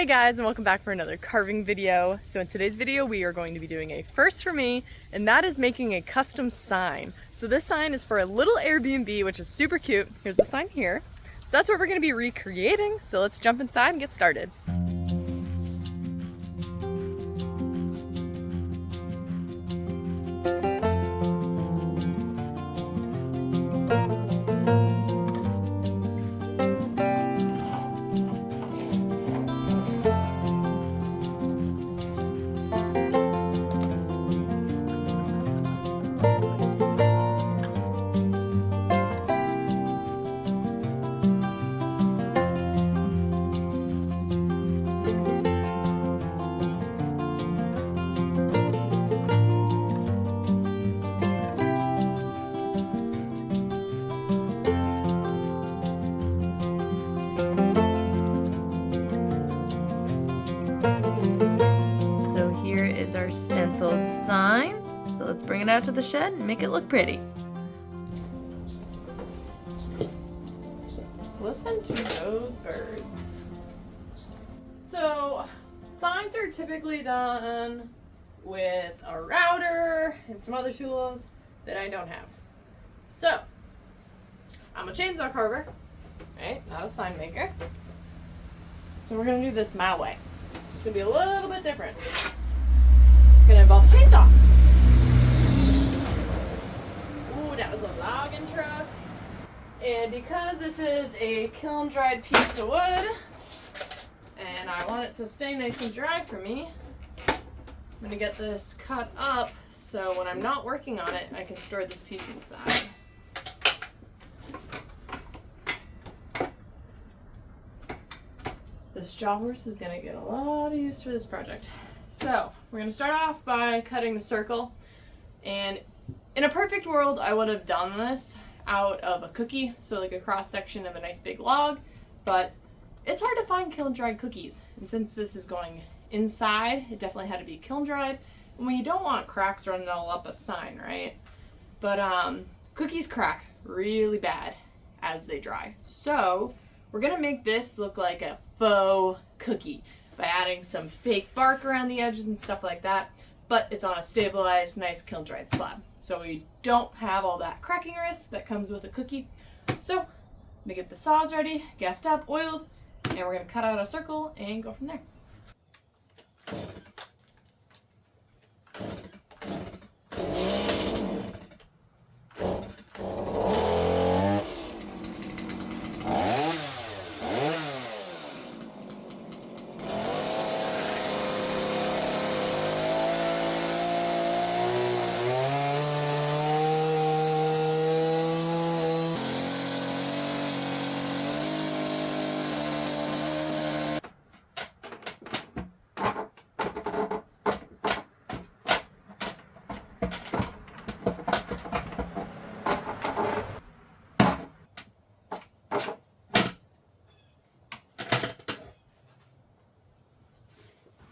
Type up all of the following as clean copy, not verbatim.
Hey guys, and welcome back for another carving video. So in today's video we are going to be doing a first for me, and that is making a custom sign. So this sign is for a little Airbnb, which is super cute. Here's the sign here. So that's what we're going to be recreating. So let's jump inside and get started. Is our stenciled sign. So let's bring it out to the shed and make it look pretty. Listen to those birds. So signs are typically done with a router and some other tools that I don't have. So I'm a chainsaw carver, right? Not a sign maker. So we're gonna do this my way. It's gonna be a little bit different. Gonna involve a chainsaw. Ooh, that was a logging truck. And because this is a kiln dried piece of wood, and I want it to stay nice and dry for me, I'm gonna get this cut up so when I'm not working on it, I can store this piece inside. This jaw horse is gonna get a lot of use for this project. So we're going to start off by cutting the circle, and in a perfect world I would have done this out of a cookie, so like a cross section of a nice big log, but it's hard to find kiln dried cookies, and since this is going inside, it definitely had to be kiln dried, and we don't want cracks running all up a sign, right? But cookies crack really bad as they dry, so we're going to make this look like a faux cookie by adding some fake bark around the edges and stuff like that, but it's on a stabilized, nice kiln-dried slab. So we don't have all that cracking risk that comes with a cookie. So I'm gonna get the saws ready, gassed up, oiled, and we're gonna cut out a circle and go from there.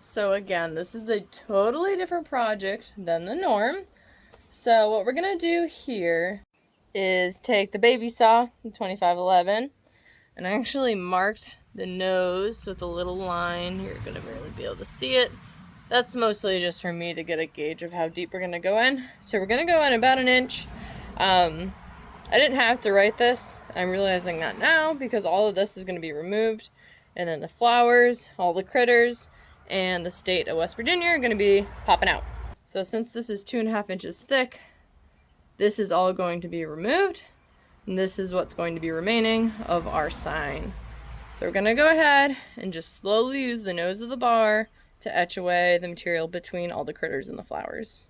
So again, this is a totally different project than the norm. So what we're gonna do here is take the baby saw, the 2511, and I actually marked the nose with a little line. You're gonna barely be able to see it. That's mostly just for me to get a gauge of how deep we're gonna go in. So we're gonna go in about 1 inch. I didn't have to write this. I'm realizing that now because all of this is gonna be removed, and then the flowers, all the critters, and the state of West Virginia are going to be popping out. So since this is 2.5 inches thick, this is all going to be removed, and this is what's going to be remaining of our sign. So we're going to go ahead and just slowly use the nose of the bar to etch away the material between all the critters and the flowers.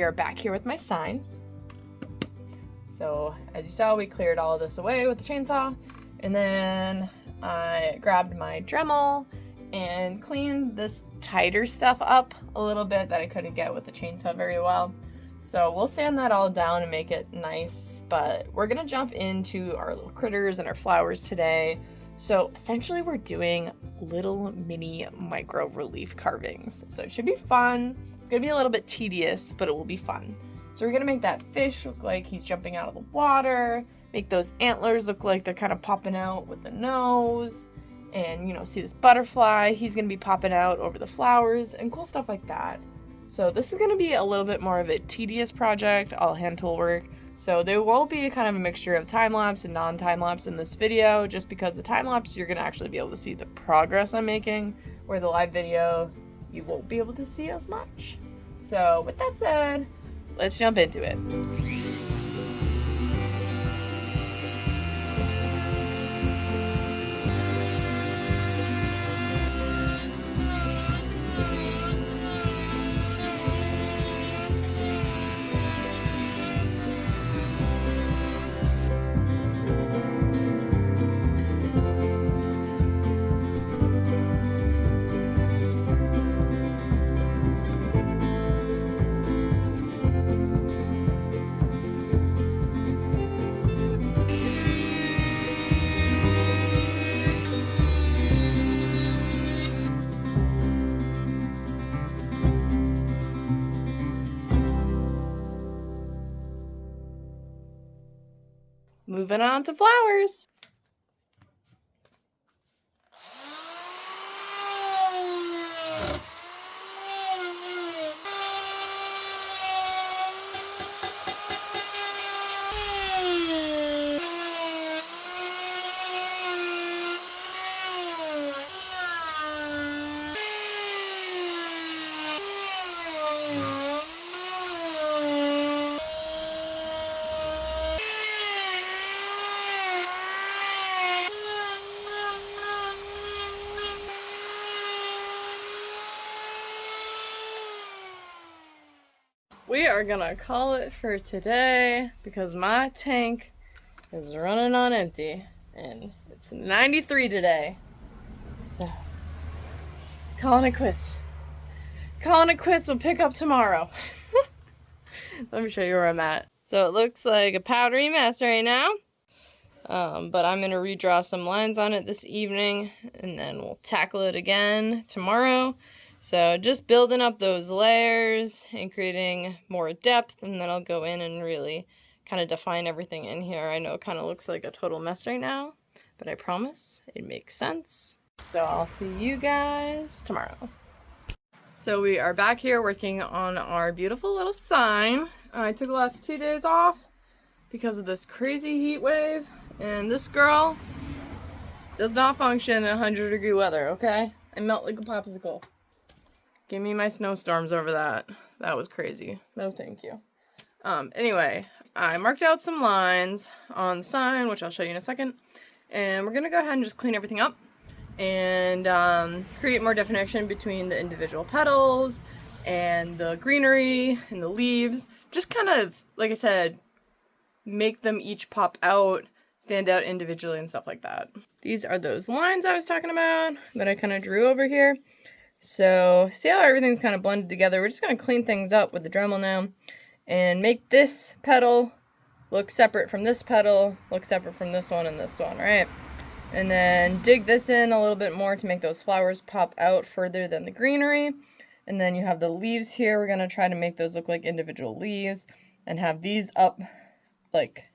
are back here with my sign. So as you saw, we cleared all of this away with the chainsaw, and then I grabbed my Dremel and cleaned this tighter stuff up a little bit that I couldn't get with the chainsaw very well. So we'll sand that all down and make it nice, but we're gonna jump into our little critters and our flowers today. So essentially we're doing little mini micro relief carvings. So it should be fun. It's gonna be a little bit tedious, but it will be fun. So we're gonna make that fish look like he's jumping out of the water, make those antlers look like they're kind of popping out with the nose, and see this butterfly, he's gonna be popping out over the flowers and cool stuff like that. So this is gonna be a little bit more of a tedious project, all hand tool work. So there will be kind of a mixture of time-lapse and non-time-lapse in this video, just because the time-lapse you're gonna actually be able to see the progress I'm making, where the live video you won't be able to see as much. So with that said, let's jump into it. Moving on to flowers. We are gonna call it for today because my tank is running on empty and it's 93 today. So, calling it quits. Calling it quits, we'll pick up tomorrow. Let me show you where I'm at. So it looks like a powdery mess right now. But I'm gonna redraw some lines on it this evening and then we'll tackle it again tomorrow. So just building up those layers and creating more depth, and then I'll go in and really kind of define everything in here. I know it kind of looks like a total mess right now, but I promise it makes sense. So I'll see you guys tomorrow. So we are back here working on our beautiful little sign. I took the last 2 days off because of this crazy heat wave, and this girl does not function in 100-degree weather, okay? I melt like a popsicle. Give me my snowstorms over that. That was crazy. No thank you. Anyway, I marked out some lines on the sign, which I'll show you in a second. And we're gonna go ahead and just clean everything up and create more definition between the individual petals and the greenery and the leaves. Just kind of, like I said, make them each pop out, stand out individually and stuff like that. These are those lines I was talking about that I kind of drew over here. So see how everything's kind of blended together? We're just going to clean things up with the Dremel now and make this petal look separate from this petal, look separate from this one and this one, right? And then dig this in a little bit more to make those flowers pop out further than the greenery. And then you have the leaves here. We're going to try to make those look like individual leaves and have these up like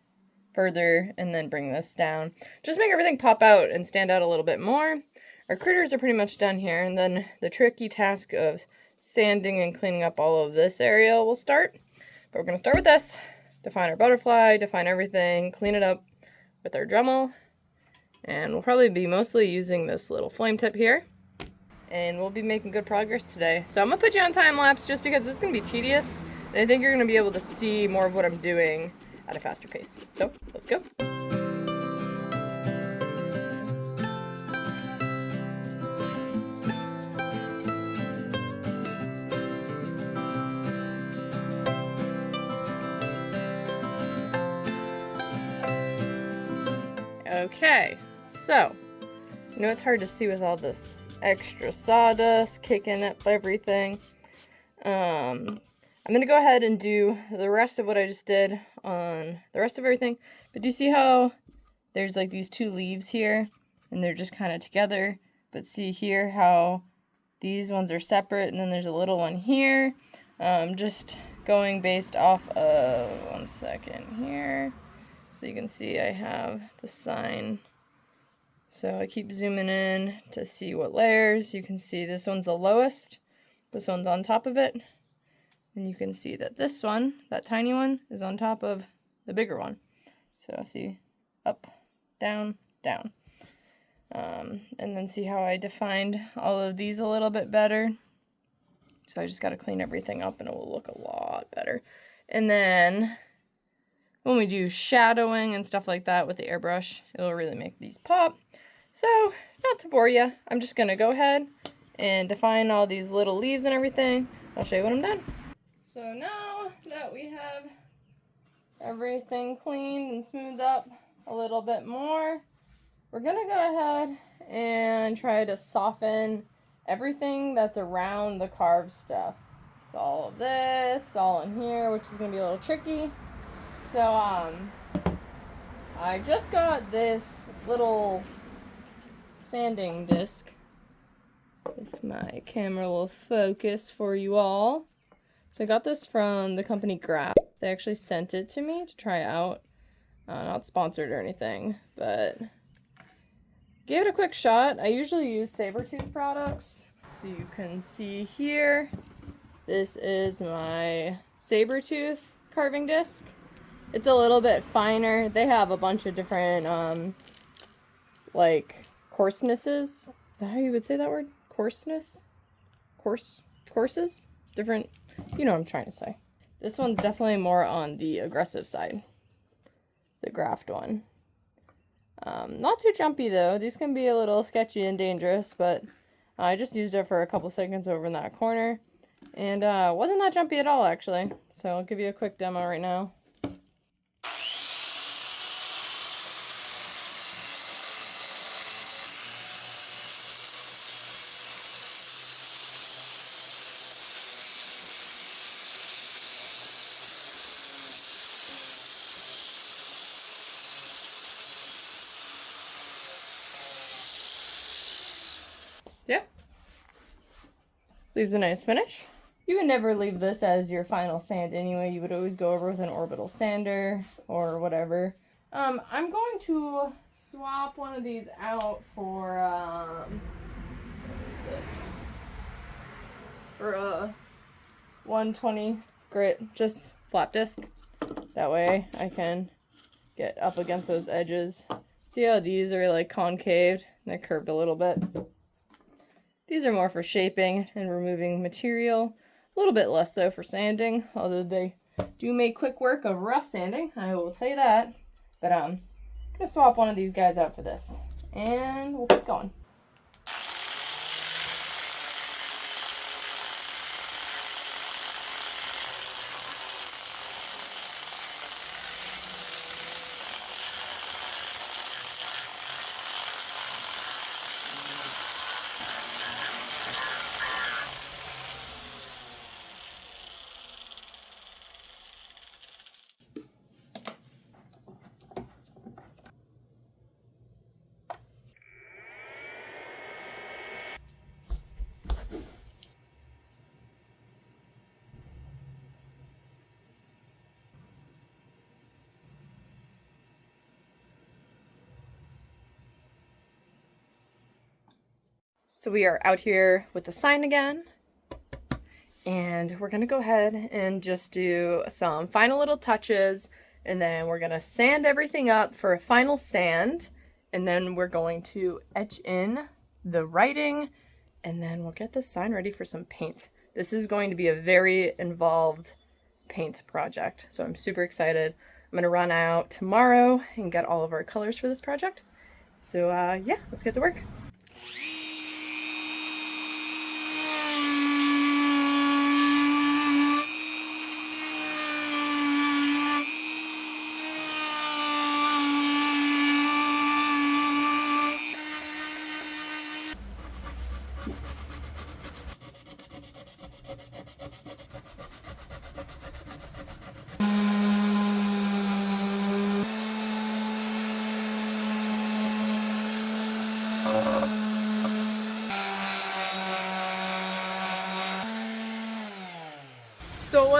further and then bring this down. Just make everything pop out and stand out a little bit more. Our critters are pretty much done here, and then the tricky task of sanding and cleaning up all of this area will start. But we're going to start with this, define our butterfly, define everything, clean it up with our Dremel, and we'll probably be mostly using this little flame tip here, and we'll be making good progress today. So I'm going to put you on time lapse just because this is going to be tedious, and I think you're going to be able to see more of what I'm doing at a faster pace. So let's go. Okay, so, you know it's hard to see with all this extra sawdust kicking up everything. I'm gonna go ahead and do the rest of what I just did on the rest of everything. But do you see how there's like these two leaves here and they're just kind of together? But see here how these ones are separate and then there's a little one here. Just going based off of, one second here. So you can see I have the sign. So I keep zooming in to see what layers. You can see this one's the lowest. This one's on top of it. And you can see that this one, that tiny one, is on top of the bigger one. So see, up, down, down. And then see how I defined all of these a little bit better. So I just got to clean everything up and it will look a lot better. And then when we do shadowing and stuff like that with the airbrush, it'll really make these pop. So, not to bore you, I'm just going to go ahead and define all these little leaves and everything. I'll show you when I'm done. So now that we have everything cleaned and smoothed up a little bit more, we're going to go ahead and try to soften everything that's around the carved stuff. So all of this, all in here, which is going to be a little tricky. So, I just got this little sanding disc. If my camera will focus for you all. So I got this from the company Grab. They actually sent it to me to try out. Not sponsored or anything, but give it a quick shot. I usually use Sabertooth products. So you can see here, this is my Sabertooth carving disc. It's a little bit finer. They have a bunch of different, like, coarsenesses. Is that how you would say that word? Coarseness? Courses? Different, you know what I'm trying to say. This one's definitely more on the aggressive side. The graft one. Not too jumpy though. These can be a little sketchy and dangerous, but I just used it for a couple seconds over in that corner. And wasn't that jumpy at all actually. So I'll give you a quick demo right now. Yeah. Leaves a nice finish. You would never leave this as your final sand anyway. You would always go over with an orbital sander or whatever. I'm going to swap one of these out for for a 120 grit, just flap disc. That way I can get up against those edges. See how these are like concaved? They're curved a little bit. These are more for shaping and removing material. A little bit less so for sanding, although they do make quick work of rough sanding, I will tell you that. But I'm gonna swap one of these guys out for this, and we'll keep going. So we are out here with the sign again, and we're gonna go ahead and just do some final little touches, and then we're gonna sand everything up for a final sand, and then we're going to etch in the writing, and then we'll get this sign ready for some paint. This is going to be a very involved paint project, so I'm super excited. I'm gonna run out tomorrow and get all of our colors for this project. So yeah, let's get to work.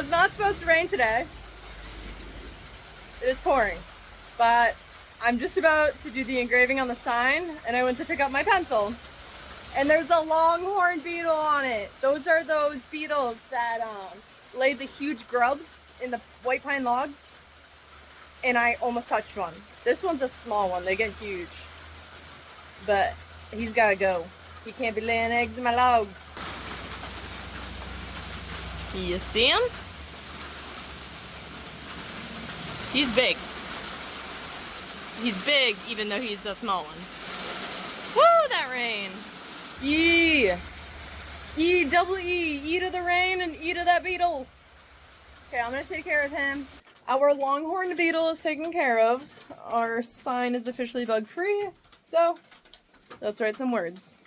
was not supposed to rain today. It is pouring, but I'm just about to do the engraving on the sign, and I went to pick up my pencil, and there's a longhorn beetle on it. Those are those beetles that laid the huge grubs in the white pine logs, and I almost touched one. This one's a small one. They get huge, but he's gotta go. He can't be laying eggs in my logs. You see him? He's big. He's big even though he's a small one. Woo, that rain. E. E, double E. E to the rain and E to that beetle. Okay, I'm gonna take care of him. Our longhorn beetle is taken care of. Our sign is officially bug free. So let's write some words.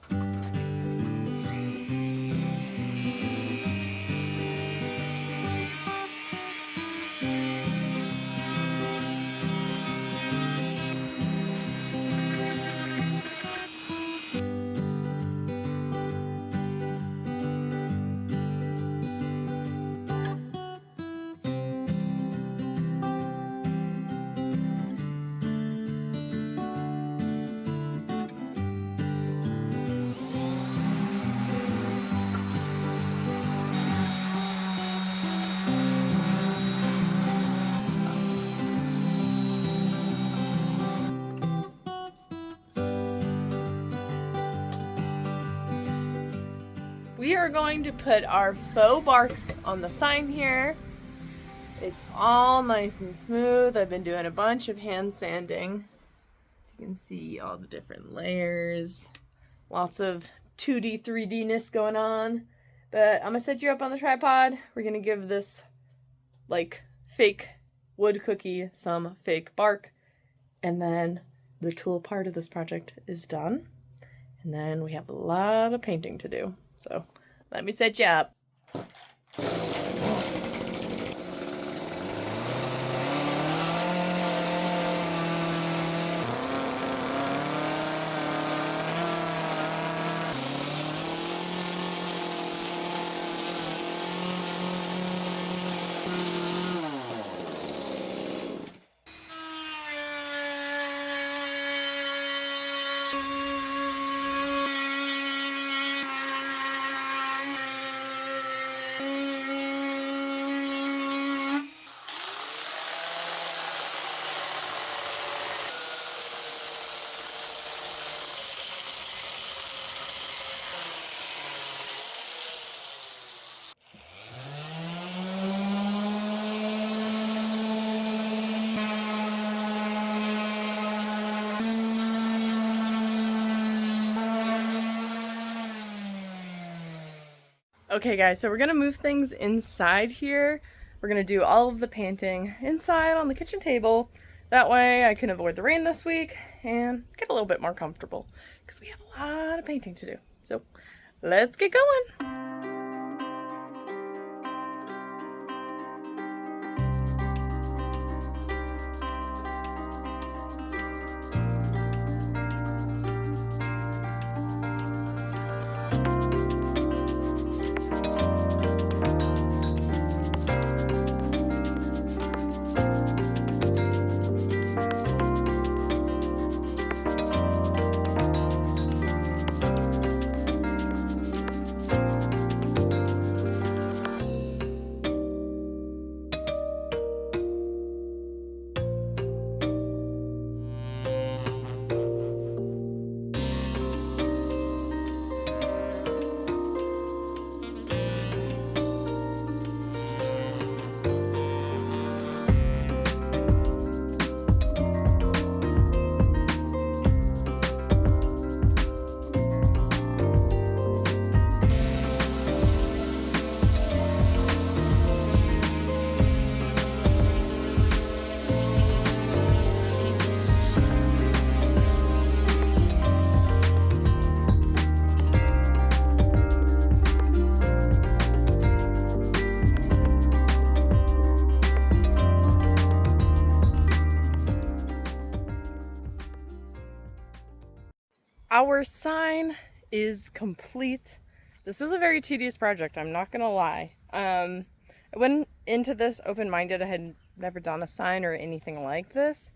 We are going to put our faux bark on the sign here. It's all nice and smooth. I've been doing a bunch of hand sanding. So you can see all the different layers. Lots of 2D, 3D-ness going on. But I'm gonna set you up on the tripod. We're gonna give this like fake wood cookie some fake bark. And then the tool part of this project is done. And then we have a lot of painting to do. So let me set you up. Okay guys, so we're gonna move things inside here. We're gonna do all of the painting inside on the kitchen table. That way I can avoid the rain this week and get a little bit more comfortable because we have a lot of painting to do. So let's get going. Our sign is complete. This was a very tedious project, I'm not gonna lie. into this open-minded. I had never done a sign or anything like this.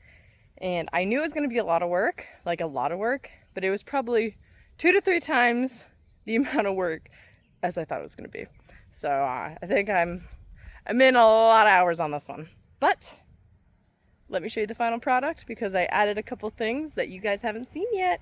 And I knew it was going to be a lot of work, like a lot of work, but it was probably 2 to 3 times the amount of work as I thought it was going to be. So I think I'm in a lot of hours on this one. But let me show you the final product because I added a couple things that you guys haven't seen yet.